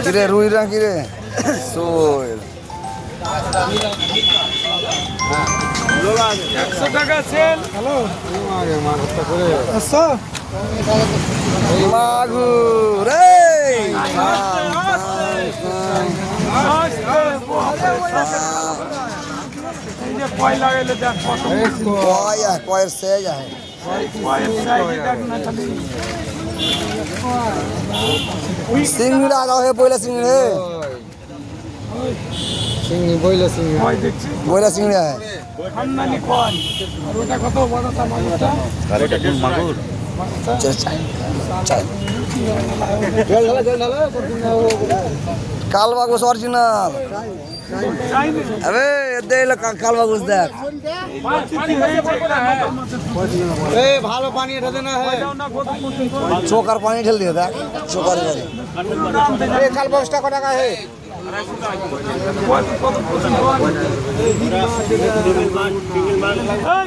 কিরে রুই না কিরে সোল 100 টাকা সেল। হ্যালো মাগুর কয় লাগাইলে দেখ কত কয়ের সেজ আছে সিংড়া আগাও হে বইলা সিংড়ে চিংড়ি বইলা চিংড়ি বইলা সিংড়ে আছে খানদানি কয় আর ওটা কত বড়টা মাগুরটা আর এটা কোন মাগুর? চল চল কাল বাগুস অরিজিনাল আরে এতে এলো কাল বাগুস দেখ এই ভালো পানি এটা দে না হে চোকার পানি ঢেল দিয়ে দেখ চোকার পানি এই কাল বক্সটা কত টাকা হে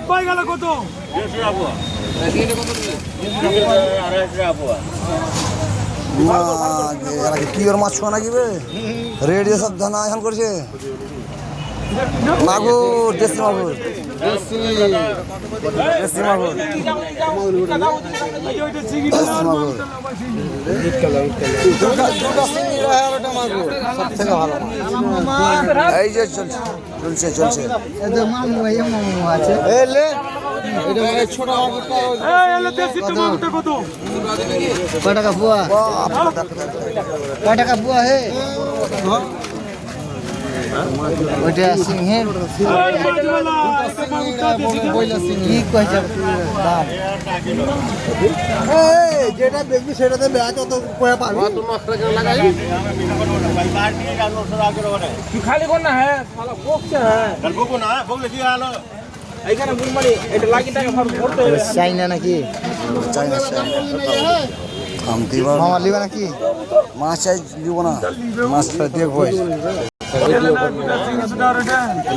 কয় গেল কত কি ওর মাছ ছোঁয়া নাকি বে রেডিও সব ধানা এখন করছে মাগুর দেশি মাগুর দেশি মাগুর দেশি মাগুর এই যে চলছে চলছে ছোট কত কয় টাকা বুয়া কয় টাকা বুয়া হে ওইটা সিংহের কি কইছে দাম যেটা দেখবি সেটাতে ব্যাগ অত কয়া পাবি খালি কোন না হ্যাঁ শালা বকছে হ্যাঁ বকো না বকলে কি হলো এইখানে বুলমারি এটা লাগি টাকা ভরতে হবে চাইনা নাকি চাইনা মামা লিবা নাকি মাছ চাই দিব না মাছটা দেখবো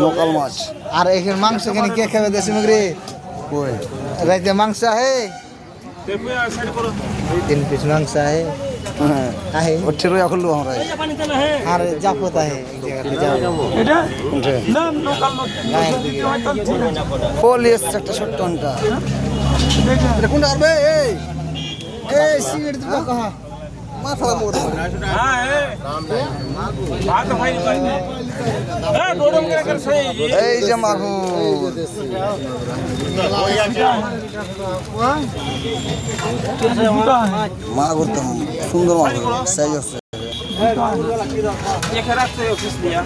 লোকাল মাছ আর এখানে মাংস এখানে কে খাবে দেশি মুগরি কই রাইতে মাংস আহে 3 পিস মাংস আহে হ্যাঁ আহে ওঠে রই এখন আমরা আর জাপত আহে এক জায়গাতে যাও এটা উঠে না লোকাল মাছ গায়ের দিকে পলিশ একটা ছোট্ট আনটা এটা কোনটা আরবে এই এই সিগারেট দিবা কহা মাথা মোর হ্যাঁ বাত ভাই ভাই হ্যাঁ গরম করে করে সই এই যে মাগুর মাগুর তো সুন্দর মাগুর সাইজ আছে ये खराब से ऑफिस लिया